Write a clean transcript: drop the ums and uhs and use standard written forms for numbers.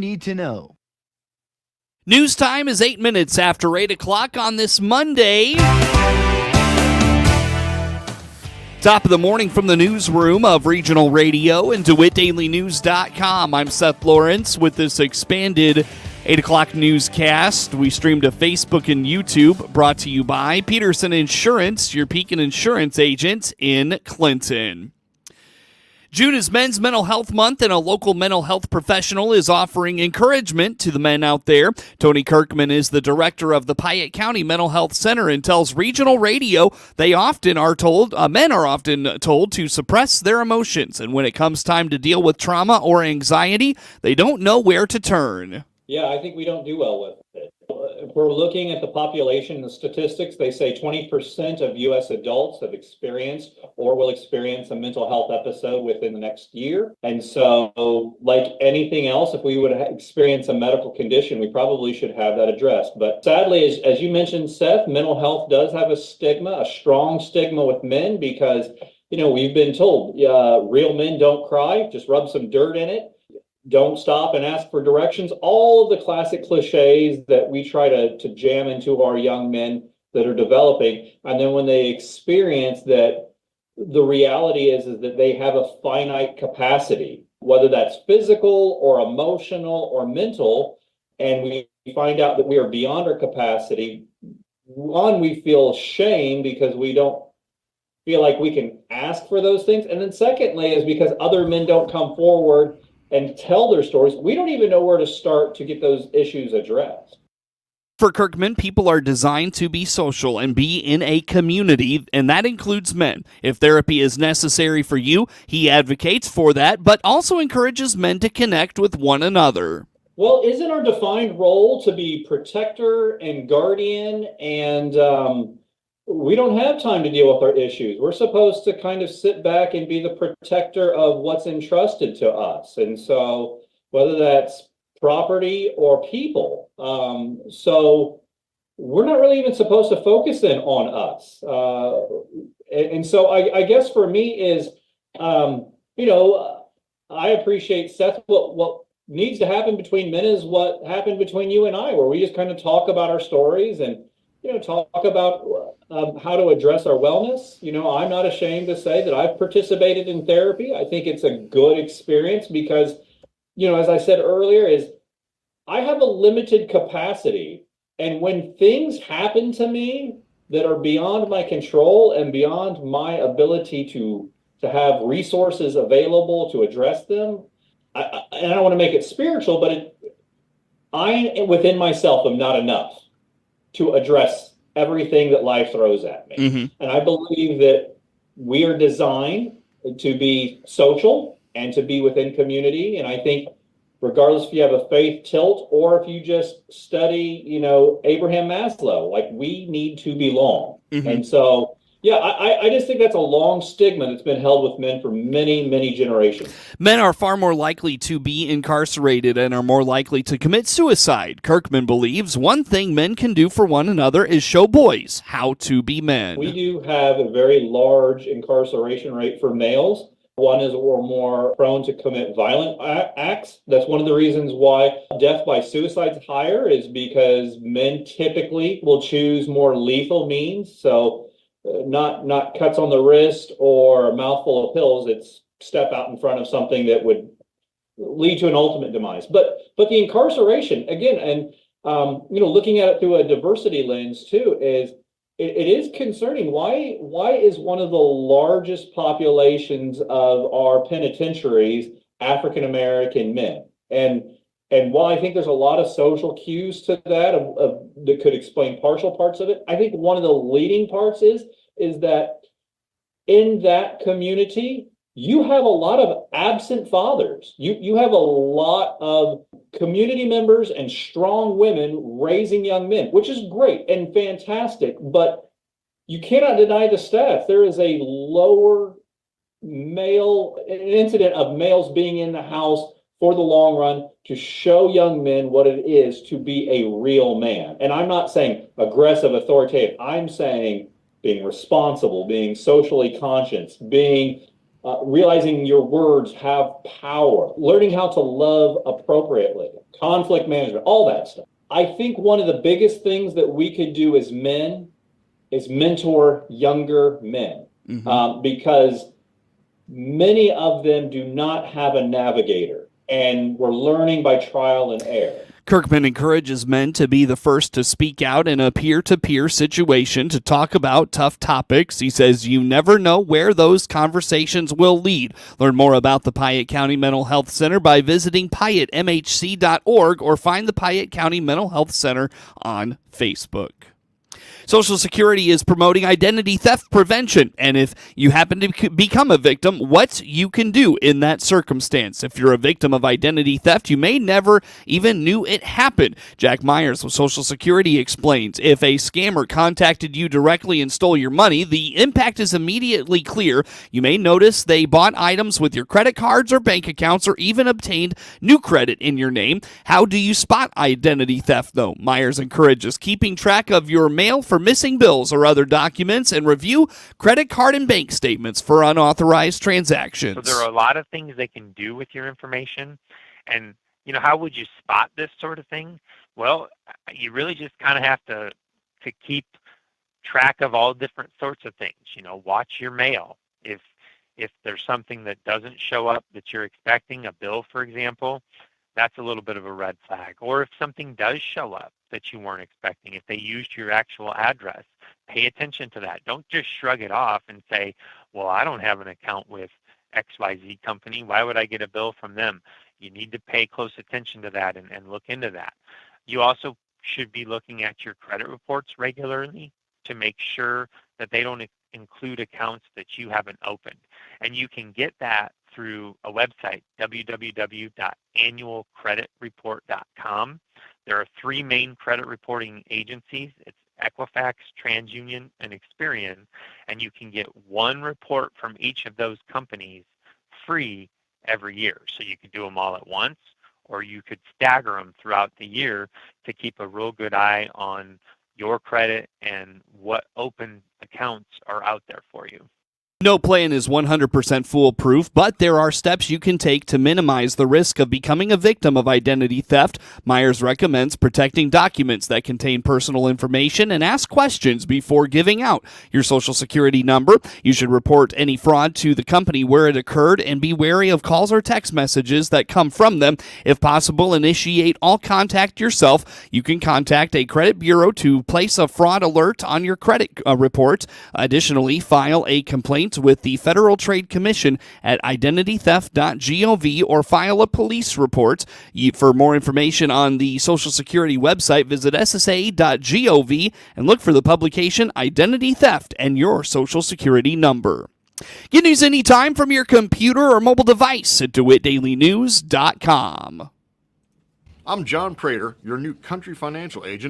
need to know. News time is 8 minutes after 8 o'clock on this Monday. Top of the morning from the newsroom of Regional Radio and DeWittDailyNews.com. I'm Seth Lawrence with this expanded 8 o'clock newscast. We stream to Facebook and YouTube, brought to you by Peterson Insurance, your Pekin Insurance agent in Clinton. June is Men's Mental Health Month, and a local mental health professional is offering encouragement to the men out there. Tony Kirkman is the director of the Piatt County Mental Health Center and tells Regional Radio men are often told to suppress their emotions, and when it comes time to deal with trauma or anxiety, they don't know where to turn. Yeah, I think we don't do well with it. If we're looking at the population, the statistics, they say 20% of U.S. adults have experienced or will experience a mental health episode within the next year. And so, like anything else, if we would experience a medical condition, we probably should have that addressed. But sadly, as you mentioned, Seth, mental health does have a stigma, a strong stigma with men because, we've been told real men don't cry, just rub some dirt in it. Don't stop and ask for directions. All of the classic cliches that we try to jam into our young men that are developing. And then when they experience that, the reality is that they have a finite capacity, whether that's physical or emotional or mental, and we find out that we are beyond our capacity. One, we feel shame because we don't feel like we can ask for those things. And then secondly is because other men don't come forward and tell their stories. We don't even know where to start to get those issues addressed. For Kirkman, people are designed to be social and be in a community, and that includes men. If therapy is necessary for you, he advocates for that, but also encourages men to connect with one another. Well, isn't our defined role to be protector and guardian, and we don't have time to deal with our issues. We're supposed to kind of sit back and be the protector of what's entrusted to us. And so whether that's property or people, so we're not really even supposed to focus in on us. And so I guess for me is, I appreciate, Seth, what needs to happen between men is what happened between you and I, where we just kind of talk about our stories and, talk about how to address our wellness. I'm not ashamed to say that I've participated in therapy. I think it's a good experience because, as I said earlier, is I have a limited capacity. And when things happen to me that are beyond my control and beyond my ability to have resources available to address them, and I don't want to make it spiritual, but I within myself am not enough to address everything that life throws at me. Mm-hmm. And I believe that we are designed to be social and to be within community. And I think regardless if you have a faith tilt or if you just study, Abraham Maslow, like we need to belong. Mm-hmm. And so, yeah, I just think that's a long stigma that's been held with men for many, many generations. Men are far more likely to be incarcerated and are more likely to commit suicide. Kirkman believes one thing men can do for one another is show boys how to be men. We do have a very large incarceration rate for males. One is we're more prone to commit violent acts. That's one of the reasons why death by suicide is higher, is because men typically will choose more lethal means. So not cuts on the wrist or a mouthful of pills. It's step out in front of something that would lead to an ultimate demise. But the incarceration again, and looking at it through a diversity lens too, is it is concerning. Why is one of the largest populations of our penitentiaries African American men? And while I think there's a lot of social cues to that that could explain partial parts of it, I think one of the leading parts is that in that community, you have a lot of absent fathers. You have a lot of community members and strong women raising young men, which is great and fantastic, but you cannot deny the stats. There is a lower an incident of males being in the house for the long run to show young men what it is to be a real man. And I'm not saying aggressive, authoritative. I'm saying being responsible, being socially conscious, being realizing your words have power, learning how to love appropriately, conflict management, all that stuff. I think one of the biggest things that we could do as men is mentor younger men, because many of them do not have a navigator, and we're learning by trial and error. Kirkman encourages men to be the first to speak out in a peer-to-peer situation to talk about tough topics. He says you never know where those conversations will lead. Learn more about the Piatt County Mental Health Center by visiting PiattMHC.org or find the Piatt County Mental Health Center on Facebook. Social Security is promoting identity theft prevention, and if you happen to become a victim, what you can do in that circumstance. If you're a victim of identity theft, you may never even knew it happened. Jack Myers with Social Security explains, if a scammer contacted you directly and stole your money, the impact is immediately clear. You may notice they bought items with your credit cards or bank accounts or even obtained new credit in your name. How do you spot identity theft, though? Myers encourages keeping track of your mail for missing bills or other documents, and review credit card and bank statements for unauthorized transactions. So there are a lot of things they can do with your information. And, how would you spot this sort of thing? Well, you really just kind of have to keep track of all different sorts of things. Watch your mail. If there's something that doesn't show up that you're expecting, a bill, for example, that's a little bit of a red flag. Or if something does show up that you weren't expecting, if they used your actual address, pay attention to that. Don't just shrug it off and say, well, I don't have an account with XYZ company. Why would I get a bill from them? You need to pay close attention to that and look into that. You also should be looking at your credit reports regularly to make sure that they don't include accounts that you haven't opened. And you can get that through a website, www.annualcreditreport.com. There are 3 main credit reporting agencies. It's Equifax, TransUnion, and Experian, and you can get one report from each of those companies free every year. So you could do them all at once, or you could stagger them throughout the year to keep a real good eye on your credit and what open accounts are out there for you. No plan is 100% foolproof, but there are steps you can take to minimize the risk of becoming a victim of identity theft. Myers recommends protecting documents that contain personal information and ask questions before giving out your Social Security number. You should report any fraud to the company where it occurred and be wary of calls or text messages that come from them. If possible, initiate all contact yourself. You can contact a credit bureau to place a fraud alert on your credit report. Additionally, file a complaint with the Federal Trade Commission at identitytheft.gov or file a police report. For more information on the Social Security website, visit ssa.gov and look for the publication Identity Theft and Your Social Security Number. Get news anytime from your computer or mobile device at DeWittDailyNews.com. I'm John Prater, your new country financial agent.